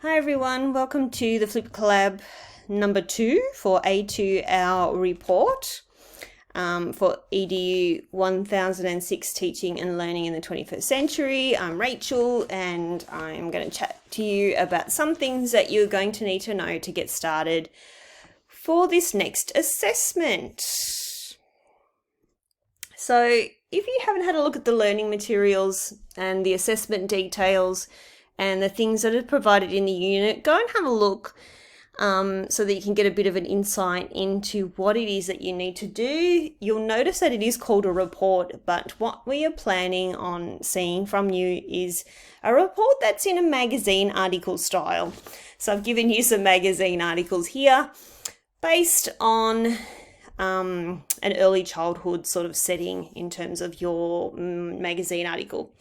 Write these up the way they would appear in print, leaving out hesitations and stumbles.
Hi everyone, welcome to the Flip Collab number 2 for A2 our report for EDU 1006 Teaching and Learning in the 21st Century. I'm Rachel and I'm going to chat to you about some things that you're going to need to know to get started for this next assessment. So if you haven't had a look at the learning materials and the assessment details and the things that are provided in the unit, go and have a look so that you can get a bit of an insight into what it is that you need to do. You'll notice that it is called a report, but what we are planning on seeing from you is a report that's in a magazine article style. So I've given you some magazine articles here based on an early childhood sort of setting in terms of your magazine article.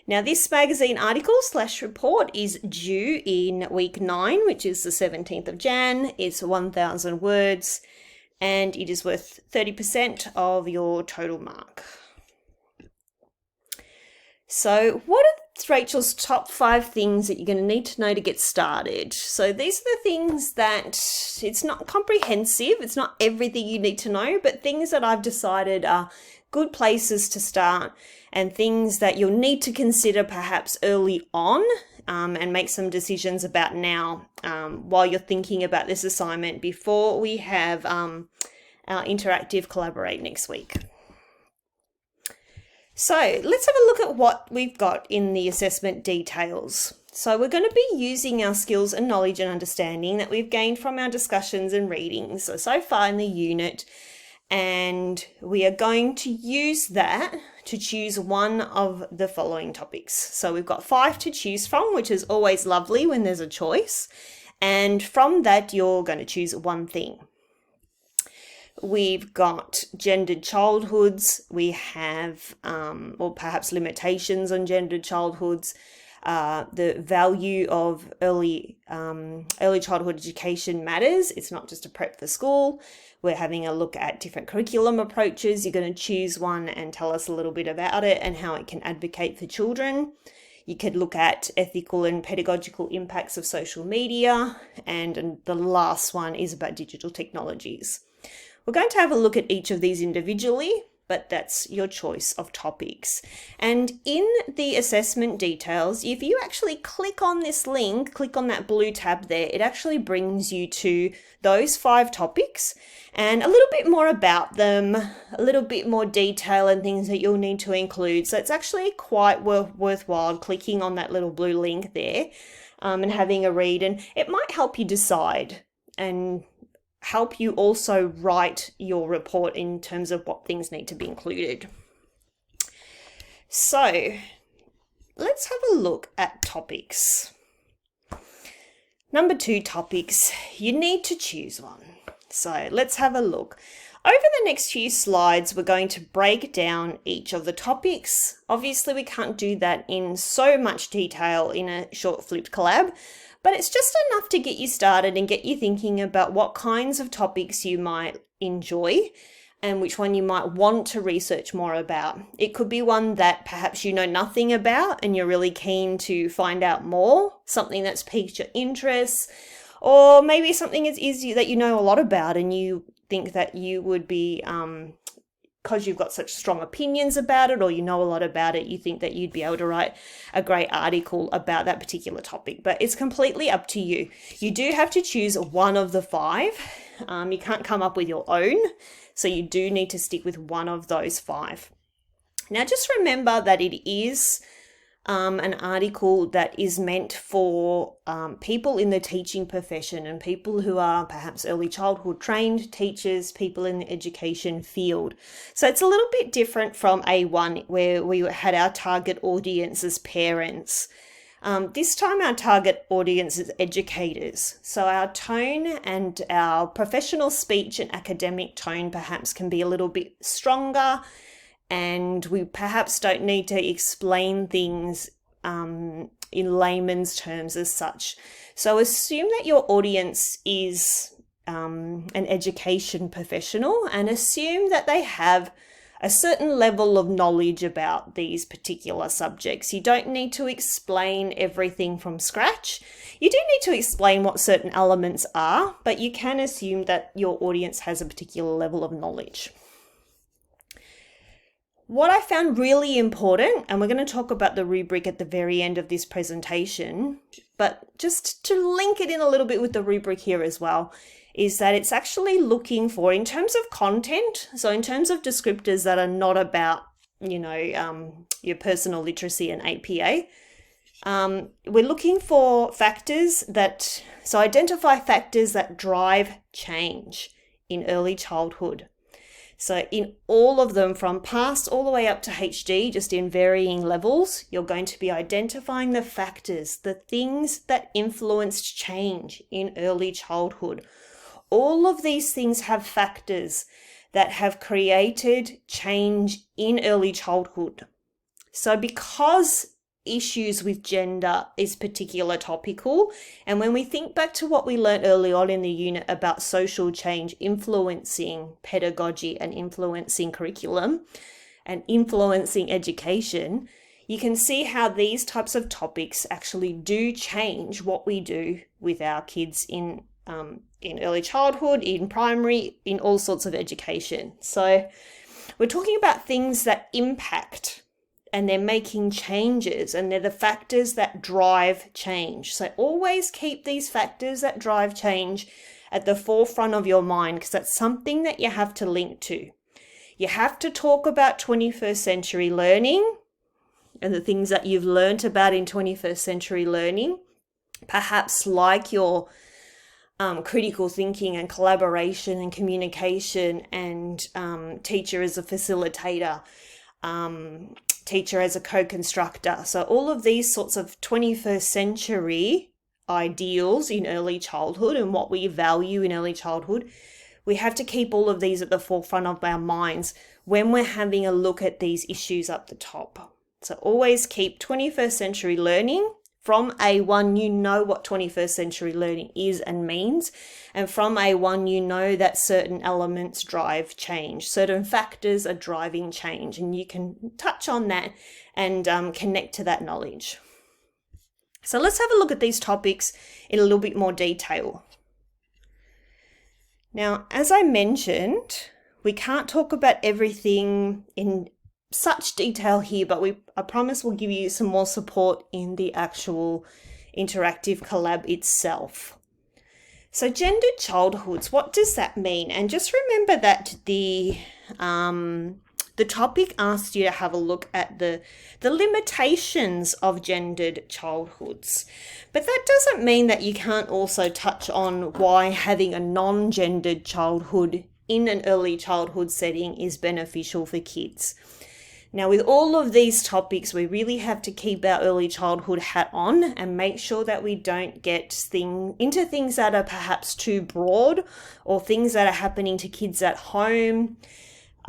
Now, this magazine article / report is due in week 9, which is the 17th of Jan. It's 1,000 words and it is worth 30% of your total mark. So what are Rachel's top 5 things that you're going to need to know to get started? So these are the things that, it's not comprehensive, it's not everything you need to know, but things that I've decided are good places to start and things that you'll need to consider perhaps early on and make some decisions about now while you're thinking about this assignment before we have our interactive collaborate next week. So let's have a look at what we've got in the assessment details. So we're going to be using our skills and knowledge and understanding that we've gained from our discussions and readings so far in the unit, and we are going to use that to choose one of the following topics. So we've got 5 to choose from, which is always lovely when there's a choice, and from that you're going to choose one thing. We've got gendered childhoods, we have, or perhaps limitations on gendered childhoods, the value of early childhood education matters. It's not just a prep for school. We're having a look at different curriculum approaches. You're going to choose one and tell us a little bit about it and how it can advocate for children. You could look at ethical and pedagogical impacts of social media. And the last one is about digital technologies. We're going to have a look at each of these individually, but that's your choice of topics. And in the assessment details, if you actually click on this link, click on that blue tab there, it actually brings you to those 5 topics and a little bit more about them, a little bit more detail and things that you'll need to include. So it's actually quite worthwhile clicking on that little blue link there and having a read, and it might help you decide and help you also write your report in terms of what things need to be included. So let's have a look at topics. Number 2, topics. You need to choose one. So let's have a look. Over the next few slides, we're going to break down each of the topics. Obviously, we can't do that in so much detail in a short flipped collab, but it's just enough to get you started and get you thinking about what kinds of topics you might enjoy and which one you might want to research more about. It could be one that perhaps you know nothing about and you're really keen to find out more, something that's piqued your interest, or maybe something as easy that you know a lot about and you think that you would be, because you've got such strong opinions about it or you know a lot about it, you think that you'd be able to write a great article about that particular topic. But it's completely up to you. You do have to choose one of the 5. You can't come up with your own, so you do need to stick with one of those 5. Now just remember that it is an article that is meant for people in the teaching profession and people who are perhaps early childhood trained teachers, people in the education field. So it's a little bit different from A1 where we had our target audience as parents. This time our target audience is educators. So our tone and our professional speech and academic tone perhaps can be a little bit stronger, and we perhaps don't need to explain things in layman's terms as such. So assume that your audience is an education professional and assume that they have a certain level of knowledge about these particular subjects. You don't need to explain everything from scratch. You do need to explain what certain elements are, but you can assume that your audience has a particular level of knowledge. What I found really important, and we're going to talk about the rubric at the very end of this presentation, but just to link it in a little bit with the rubric here as well, is that it's actually looking for, in terms of content, so in terms of descriptors that are not about, your personal literacy and APA, we're looking for identify factors that drive change in early childhood. So in all of them, from past all the way up to HD, just in varying levels, you're going to be identifying the factors, the things that influenced change in early childhood. All of these things have factors that have created change in early childhood. So because issues with gender is particular topical, and when we think back to what we learned early on in the unit about social change influencing pedagogy and influencing curriculum and influencing education, you can see how these types of topics actually do change what we do with our kids in early childhood, in primary, in all sorts of education. So we're talking about things that impact, and they're making changes, and they're the factors that drive change. So always keep these factors that drive change at the forefront of your mind, because that's something that you have to link to. You have to talk about 21st century learning and the things that you've learnt about in 21st century learning, perhaps like your critical thinking and collaboration and communication and teacher as a facilitator, teacher as a co-constructor. So all of these sorts of 21st century ideals in early childhood and what we value in early childhood, we have to keep all of these at the forefront of our minds when we're having a look at these issues up the top. So always keep 21st century learning. From A1, you know what 21st century learning is and means. And from A1, you know that certain elements drive change. Certain factors are driving change, and you can touch on that and connect to that knowledge. So let's have a look at these topics in a little bit more detail. Now, as I mentioned, we can't talk about everything in such detail here, but I promise we'll give you some more support in the actual interactive collab itself. So gendered childhoods, what does that mean? And just remember that the topic asks you to have a look at the limitations of gendered childhoods. But that doesn't mean that you can't also touch on why having a non-gendered childhood in an early childhood setting is beneficial for kids. Now, with all of these topics, we really have to keep our early childhood hat on and make sure that we don't get into things that are perhaps too broad or things that are happening to kids at home.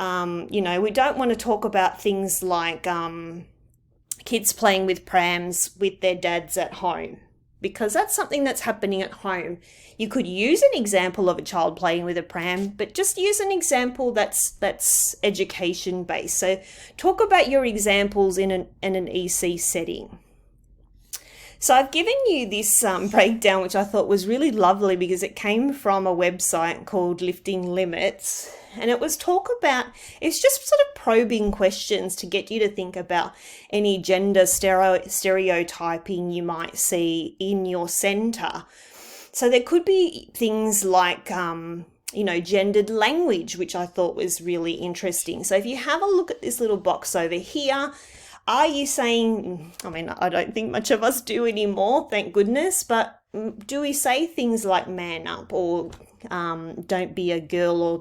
We don't want to talk about things like kids playing with prams with their dads at home, because that's something that's happening at home. You could use an example of a child playing with a pram, but just use an example that's education based. So talk about your examples in an EC setting. So I've given you this breakdown, which I thought was really lovely because it came from a website called Lifting Limits. And it's just sort of probing questions to get you to think about any gender stereotyping you might see in your center. So there could be things like, gendered language, which I thought was really interesting. So if you have a look at this little box over here, are you saying, I don't think much of us do anymore, thank goodness, but do we say things like man up or don't be a girl or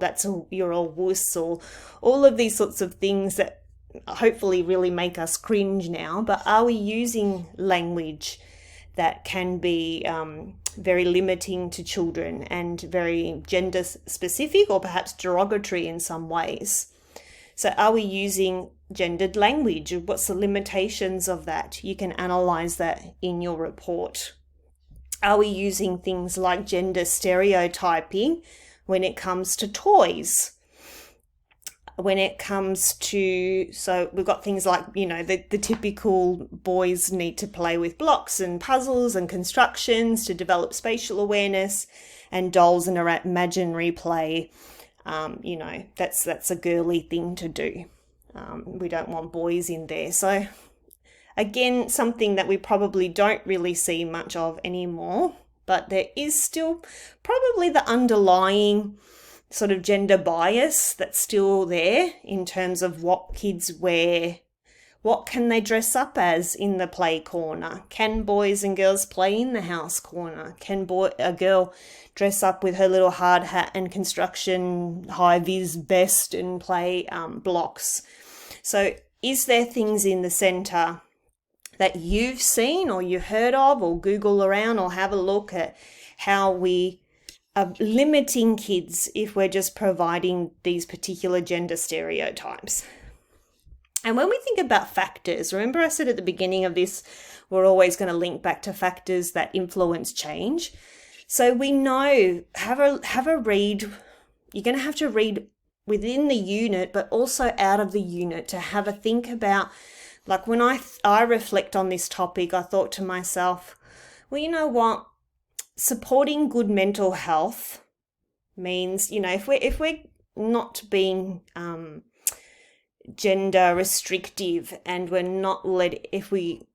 you're a wuss, or all of these sorts of things that hopefully really make us cringe now? But are we using language that can be very limiting to children and very gender specific or perhaps derogatory in some ways? So are we using gendered language? What's the limitations of that? You can analyze that in your report. Are we using things like gender stereotyping when it comes to toys? when it comes to, so we've got things like, the typical boys need to play with blocks and puzzles and constructions to develop spatial awareness, and dolls and imaginary play. That's a girly thing to do. We don't want boys in there. So again, something that we probably don't really see much of anymore, but there is still probably the underlying sort of gender bias that's still there in terms of what kids wear. What can they dress up as in the play corner? Can boys and girls play in the house corner? Can a girl dress up with her little hard hat and construction high-vis vest and play blocks? So is there things in the centre that you've seen or you heard of, or Google around or have a look at how we are limiting kids if we're just providing these particular gender stereotypes? And when we think about factors, remember I said at the beginning of this, we're always going to link back to factors that influence change. So we know, have a read. You're going to have to read within the unit, but also out of the unit to have a think about, like when I reflect on this topic, I thought to myself, well, you know what? Supporting good mental health means, if we're not being gender restrictive, and we're not if we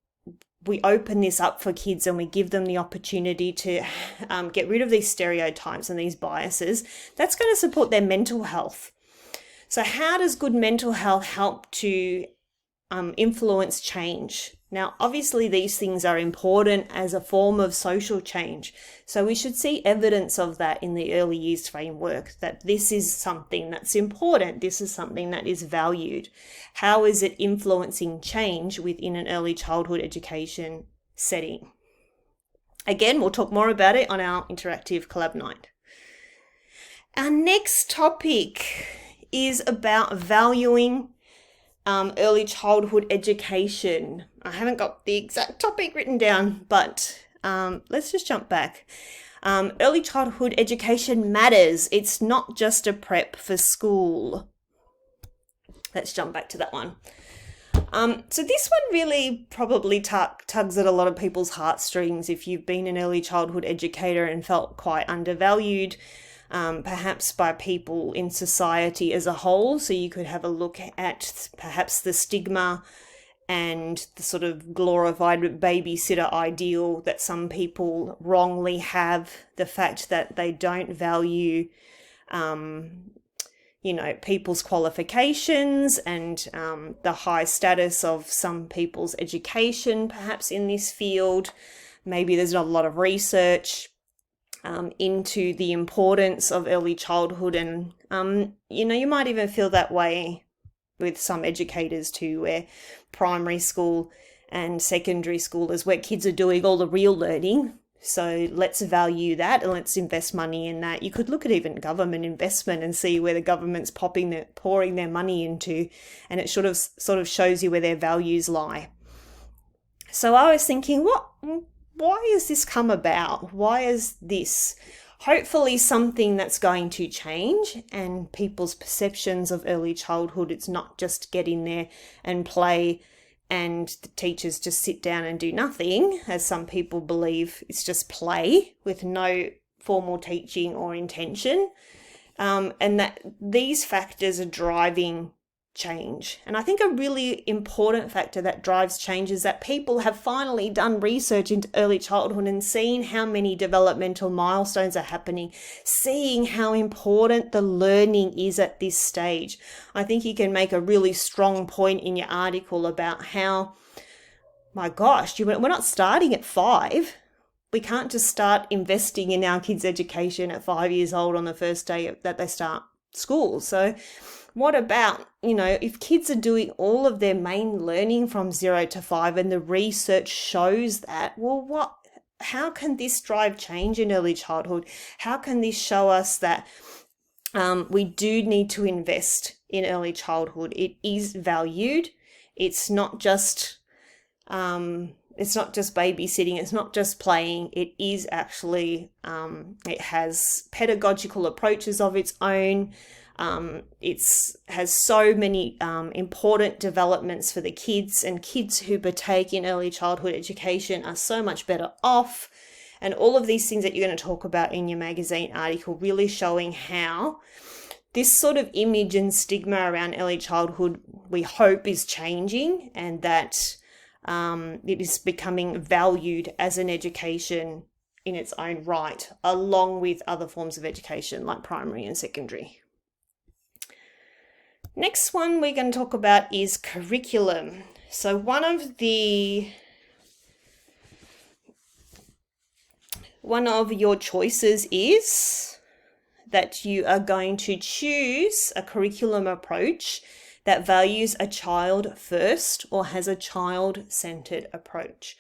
open this up for kids and we give them the opportunity to get rid of these stereotypes and these biases, that's going to support their mental health. So how does good mental health help to influence change? Now, obviously, these things are important as a form of social change. So we should see evidence of that in the early years framework, that this is something that's important. This is something that is valued. How is it influencing change within an early childhood education setting? Again, we'll talk more about it on our interactive collab night. Our next topic is about valuing early childhood education. I haven't got the exact topic written down, but let's just jump back. Early childhood education matters. It's not just a prep for school. Let's jump back to that one. So this one really probably tugs at a lot of people's heartstrings if you've been an early childhood educator and felt quite undervalued, perhaps by people in society as a whole. So you could have a look at perhaps the stigma and the sort of glorified babysitter ideal that some people wrongly have, the fact that they don't value, people's qualifications and the high status of some people's education, perhaps in this field. Maybe there's not a lot of research into the importance of early childhood, and you might even feel that way with some educators too, where primary school and secondary school is where kids are doing all the real learning. So let's value that and let's invest money in that. You could look at even government investment and see where the government's pouring their money into, and it sort of shows you where their values lie. So I was thinking, why has this come about? Why is this hopefully something that's going to change, and people's perceptions of early childhood, it's not just get in there and play and the teachers just sit down and do nothing, as some people believe. It's just play with no formal teaching or intention, and that these factors are driving change. And I think a really important factor that drives change is that people have finally done research into early childhood and seen how many developmental milestones are happening, seeing how important the learning is at this stage. I think you can make a really strong point in your article about how, my gosh, we're not starting at 5. We can't just start investing in our kids' education at 5 years old on the first day that they start school. So what about, if kids are doing all of their main learning from 0 to 5 and the research shows that, well, how can this drive change in early childhood? How can this show us that we do need to invest in early childhood? It is valued. It's not just babysitting. It's not just playing. It is actually, it has pedagogical approaches of its own. It's has so many important developments for the kids, and kids who partake in early childhood education are so much better off. And all of these things that you're going to talk about in your magazine article, really showing how this sort of image and stigma around early childhood, we hope, is changing, and that it is becoming valued as an education in its own right, along with other forms of education like primary and secondary. Next one we're going to talk about is curriculum. So one of your choices is that you are going to choose a curriculum approach that values a child first or has a child-centered approach.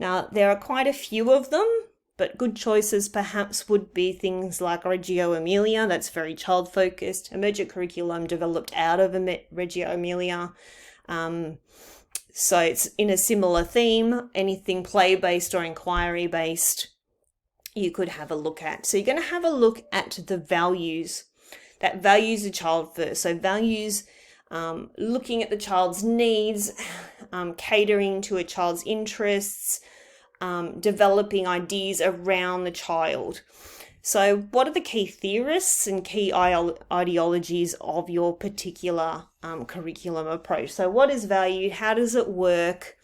Now, there are quite a few of them, but good choices perhaps would be things like Reggio Emilia, that's very child-focused, emergent curriculum developed out of Reggio Emilia. So it's in a similar theme, anything play-based or inquiry-based you could have a look at. So you're going to have a look at the values that values the child first. So values looking at the child's needs, catering to a child's interests, developing ideas around the child. So what are the key theorists and key ideologies of your particular curriculum approach? So what is valued? How does it work?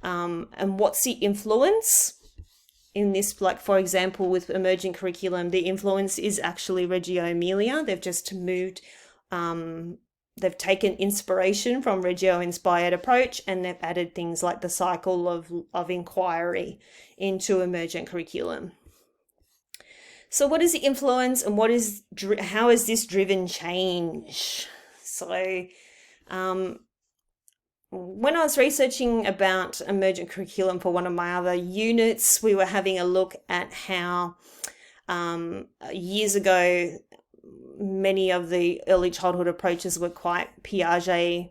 And what's the influence? In this, like for example, with emergent curriculum, the influence is actually Reggio Emilia. They've just moved, they've taken inspiration from Reggio inspired approach, and they've added things like the cycle of inquiry into emergent curriculum. So what is the influence, and how has this driven change? So when I was researching about emergent curriculum for one of my other units, we were having a look at how years ago, many of the early childhood approaches were quite Piaget-based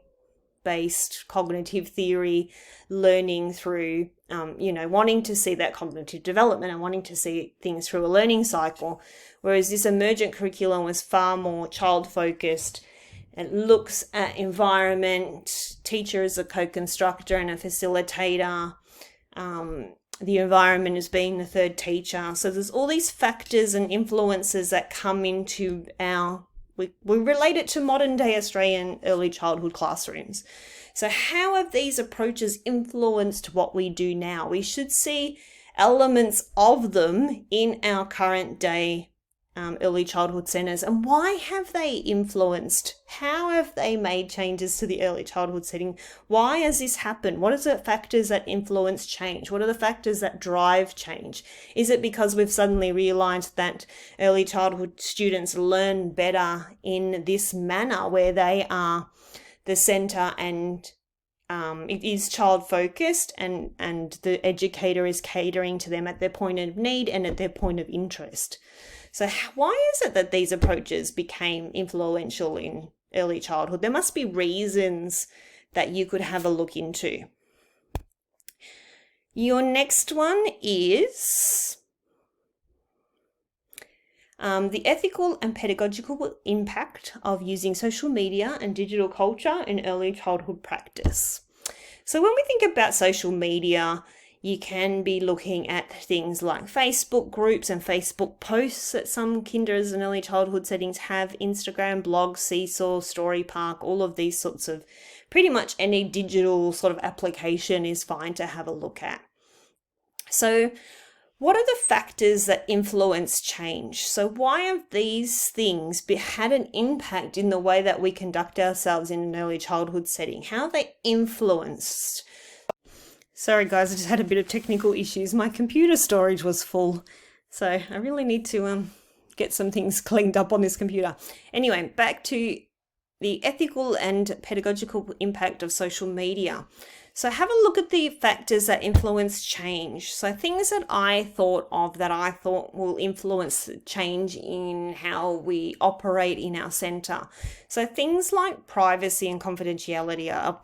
cognitive theory, learning through, wanting to see that cognitive development and wanting to see things through a learning cycle, whereas this emergent curriculum was far more child-focused. It looks at environment, teacher as a co-constructor and a facilitator, the environment as being the third teacher. So there's all these factors and influences that come into we relate it to modern day Australian early childhood classrooms. So how have these approaches influenced what we do now? We should see elements of them in our current day early childhood centres. And why have they influenced? How have they made changes to the early childhood setting? Why has this happened? What are the factors that influence change? What are the factors that drive change? Is it because we've suddenly realised that early childhood students learn better in this manner, where they are the centre and it is child focused, and the educator is catering to them at their point of need and at their point of interest? So why is it that these approaches became influential in early childhood? There must be reasons that you could have a look into. Your next one is the ethical and pedagogical impact of using social media and digital culture in early childhood practice. So when we think about social media, you can be looking at things like Facebook groups and Facebook posts that some kinders and early childhood settings have, Instagram, blogs, Seesaw, Storypark, all of these sorts of, pretty much any digital sort of application is fine to have a look at. So what are the factors that influence change? So why have these things had an impact in the way that we conduct ourselves in an early childhood setting? How have they influenced? Sorry guys, I just had a bit of technical issues. My computer storage was full, so I really need to get some things cleaned up on this computer. Anyway, back to the ethical and pedagogical impact of social media. So have a look at the factors that influence change. So things that I thought will influence change in how we operate in our centre. So things like privacy and confidentiality are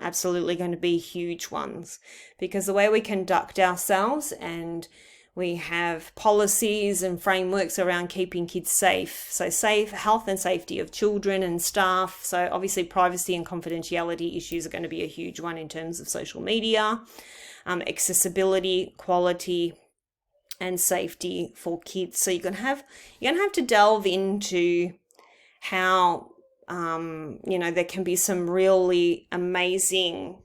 absolutely going to be huge ones, because the way we conduct ourselves and We have policies and frameworks around keeping kids safe. So safe health and safety of children and staff. So obviously privacy and confidentiality issues are going to be a huge one in terms of social media. Accessibility, quality, and safety for kids. So you're gonna have to delve into how there can be some really amazing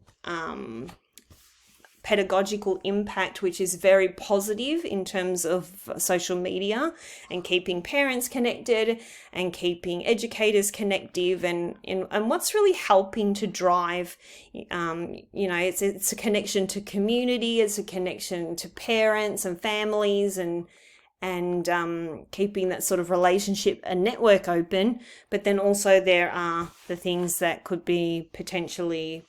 pedagogical impact, which is very positive in terms of social media and keeping parents connected and keeping educators connected, and what's really helping to drive, it's a connection to community, it's a connection to parents and families, and keeping that sort of relationship and network open. But then also there are the things that could be potentially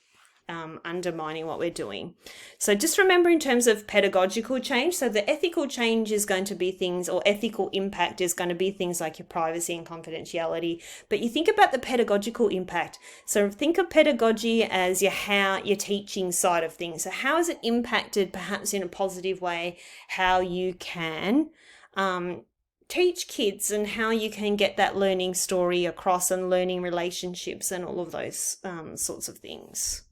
undermining what we're doing. So just remember, in terms of pedagogical change, so the ethical change is going to be things, or ethical impact is going to be things like your privacy and confidentiality. But you think about the pedagogical impact. So think of pedagogy as your teaching side of things. So how has it impacted, perhaps in a positive way, how you can teach kids and how you can get that learning story across and learning relationships and all of those sorts of things.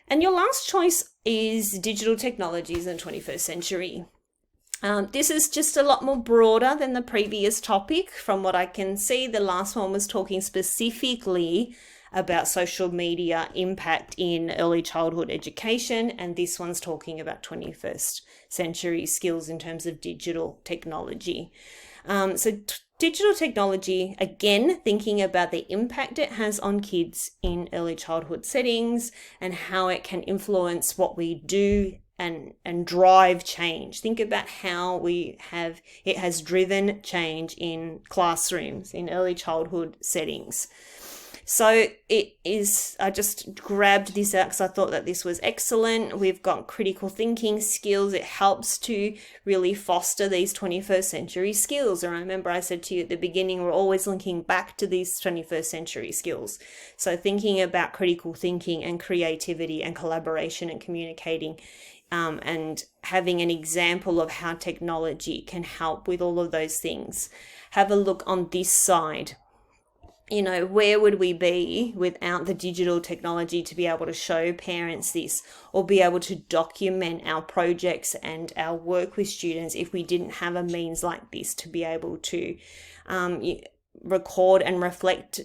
And your last choice is digital technologies in the 21st century. This is just a lot more broader than the previous topic. From what I can see, the last one was talking specifically about social media impact in early childhood education, and this one's talking about 21st century skills in terms of digital technology. Digital technology, again, thinking about the impact it has on kids in early childhood settings and how it can influence what we do and drive change. Think about how it has driven change in classrooms in early childhood settings. So I just grabbed this out because I thought that this was excellent. We've got critical thinking skills. It helps to really foster these 21st century skills. And remember, I said to you at the beginning, we're always linking back to these 21st century skills. So thinking about critical thinking and creativity and collaboration and communicating, and having an example of how technology can help with all of those things. Have a look on this side. Where would we be without the digital technology to be able to show parents this, or be able to document our projects and our work with students if we didn't have a means like this to be able to record and reflect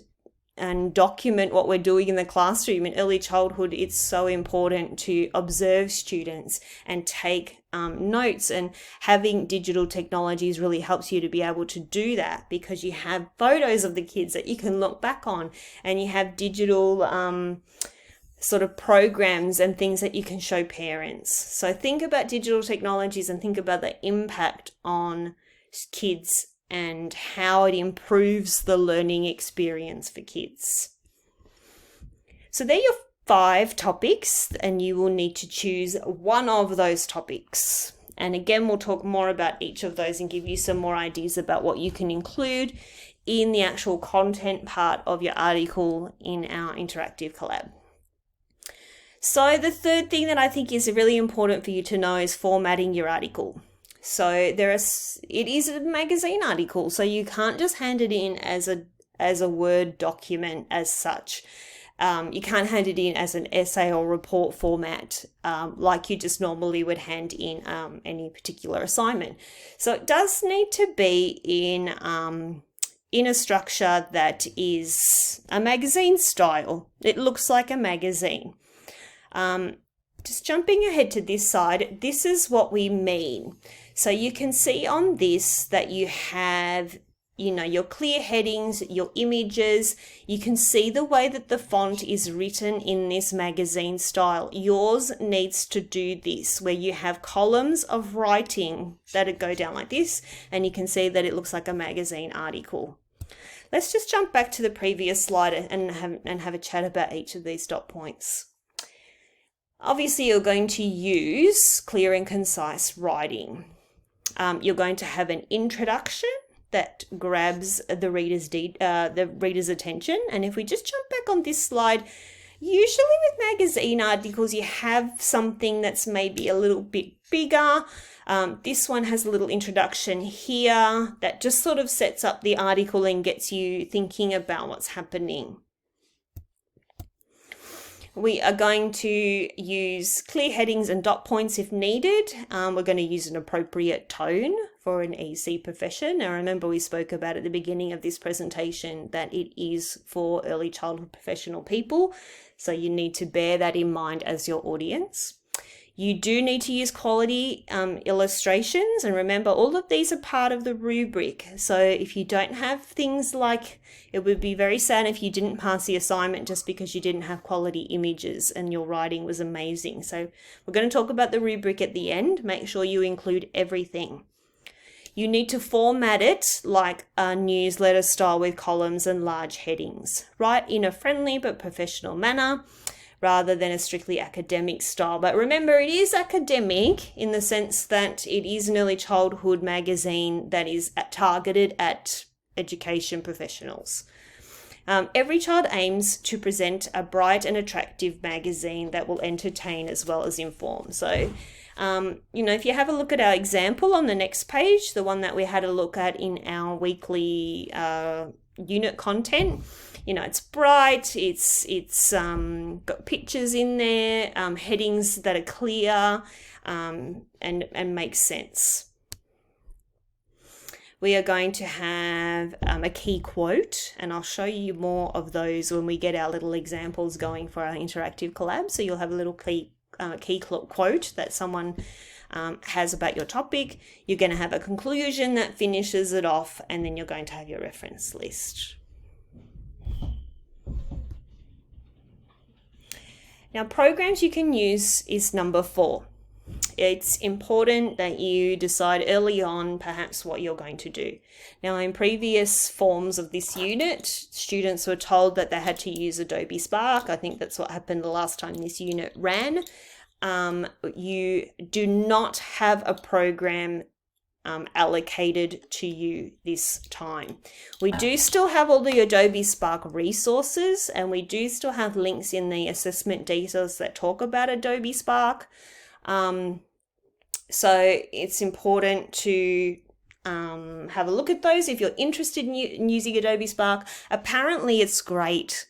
and document what we're doing in the classroom. In early childhood, it's so important to observe students and take notes, and having digital technologies really helps you to be able to do that, because you have photos of the kids that you can look back on, and you have digital sort of programs and things that you can show parents. So think about digital technologies and think about the impact on kids and how it improves the learning experience for kids. So they're your 5 topics, and you will need to choose one of those topics. And again, we'll talk more about each of those and give you some more ideas about what you can include in the actual content part of your article in our interactive collab. So the third thing that I think is really important for you to know is formatting your article. So it is a magazine article, so you can't just hand it in as a Word document as such. You can't hand it in as an essay or report format like you just normally would hand in any particular assignment. So it does need to be in a structure that is a magazine style. It looks like a magazine. Just jumping ahead to this side, this is what we mean. So you can see on this that you have, your clear headings, your images. You can see the way that the font is written in this magazine style. Yours needs to do this, where you have columns of writing that go down like this, and you can see that it looks like a magazine article. Let's just jump back to the previous slide and have a chat about each of these dot points. Obviously, you're going to use clear and concise writing. You're going to have an introduction that grabs the reader's attention. And if we just jump back on this slide, Usually with magazine articles, you have something that's maybe a little bit bigger. This one has a little introduction here that just sort of sets up the article and gets you thinking about what's happening. We are going to use clear headings and dot points if needed. We're going to use an appropriate tone for an EC profession. Now remember, we spoke about at the beginning of this presentation that it is for early childhood professional people. So you need to bear that in mind as your audience. You do need to use quality illustrations, and remember all of these are part of the rubric. So if you don't have things like, it would be very sad if you didn't pass the assignment just because you didn't have quality images and your writing was amazing. So we're going to talk about the rubric at the end. Make sure you include everything. You need to format it like a newsletter style with columns and large headings. Write in a friendly but professional manner, rather than a strictly academic style. But remember, it is academic in the sense that it is an early childhood magazine that is targeted at education professionals. Every child aims to present a bright and attractive magazine that will entertain as well as inform. So, if you have a look at our example on the next page, the one that we had a look at in our weekly unit content, it's bright, it's got pictures in there, headings that are clear, and make sense. We are going to have a key quote, and I'll show you more of those when we get our little examples going for our interactive collab. So you'll have a little key quote that someone has about your topic. You're going to have a conclusion that finishes it off, and then you're going to have your reference list. Now, programs you can use is number 4. It's important that you decide early on perhaps what you're going to do. Now, in previous forms of this unit, students were told that they had to use Adobe Spark. I think that's what happened the last time this unit ran. You do not have a program allocated to you this time. We do still have all the Adobe Spark resources, and we do still have links in the assessment details that talk about Adobe Spark. So it's important to have a look at those if you're interested in using Adobe Spark. Apparently it's great.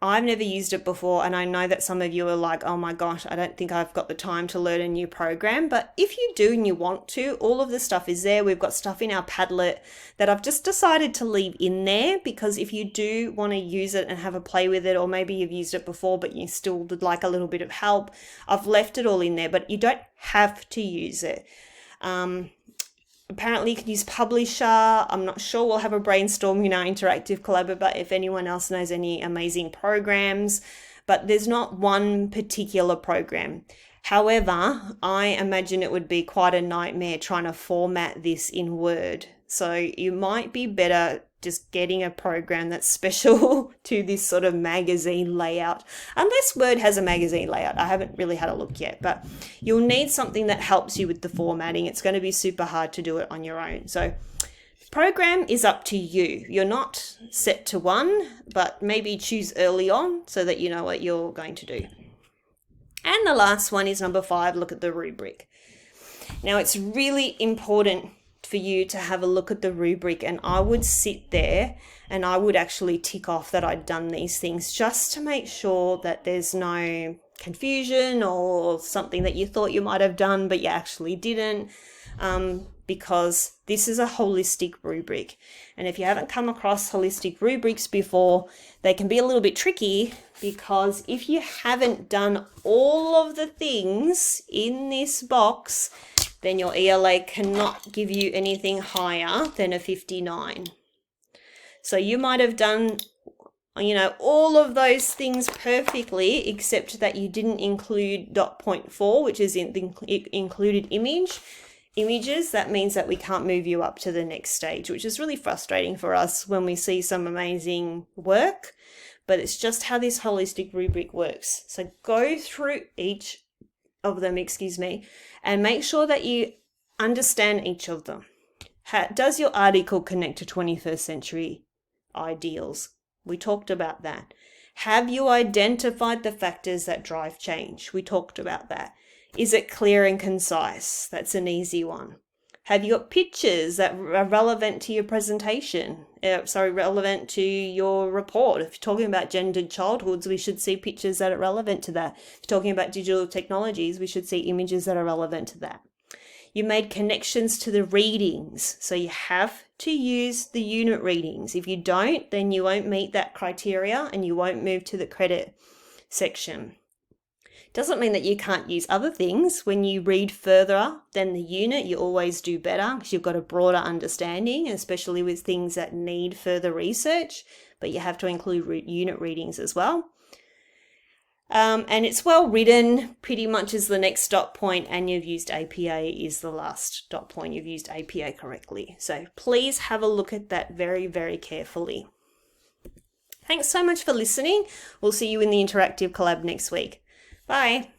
I've never used it before, and I know that some of you are like, oh my gosh, I don't think I've got the time to learn a new program. But if you do and you want to, all of the stuff is there. We've got stuff in our Padlet that I've just decided to leave in there, because if you do want to use it and have a play with it, or maybe you've used it before but you still would like a little bit of help, I've left it all in there, but you don't have to use it. Apparently you can use Publisher. I'm not sure. We'll have a brainstorm in our interactive collab about if anyone else knows any amazing programs, but there's not one particular program. However, I imagine it would be quite a nightmare trying to format this in Word. So you might be better just getting a program that's special to this sort of magazine layout, unless Word has a magazine layout. I haven't really had a look yet, but you'll need something that helps you with the formatting. It's going to be super hard to do it on your own. So program is up to you. You're not set to one, but maybe choose early on so that you know what you're going to do. And the last one is number 5, look at the rubric. Now it's really important for you to have a look at the rubric, and I would sit there and I would actually tick off that I'd done these things just to make sure that there's no confusion or something that you thought you might have done but you actually didn't, because this is a holistic rubric, and if you haven't come across holistic rubrics before, they can be a little bit tricky, because if you haven't done all of the things in this box, then your ELA cannot give you anything higher than a 59. So you might have done, all of those things perfectly, except that you didn't include dot point 4, which is in the included images. That means that we can't move you up to the next stage, which is really frustrating for us when we see some amazing work, but it's just how this holistic rubric works. So go through each of them, and make sure that you understand each of them. Does your article connect to 21st century ideals? We talked about that. Have you identified the factors that drive change? We talked about that. Is it clear and concise? That's an easy one. Have you got pictures that are relevant to your presentation? Relevant to your report. If you're talking about gendered childhoods, we should see pictures that are relevant to that. If you're talking about digital technologies, we should see images that are relevant to that. You made connections to the readings, so you have to use the unit readings. If you don't, then you won't meet that criteria and you won't move to the credit section. Doesn't mean that you can't use other things. When you read further than the unit, you always do better because you've got a broader understanding, especially with things that need further research, but you have to include unit readings as well. And it's well written, pretty much is the next dot point, and you've used APA is the last dot point. You've used APA correctly. So please have a look at that very, very carefully. Thanks so much for listening. We'll see you in the interactive collab next week. Bye.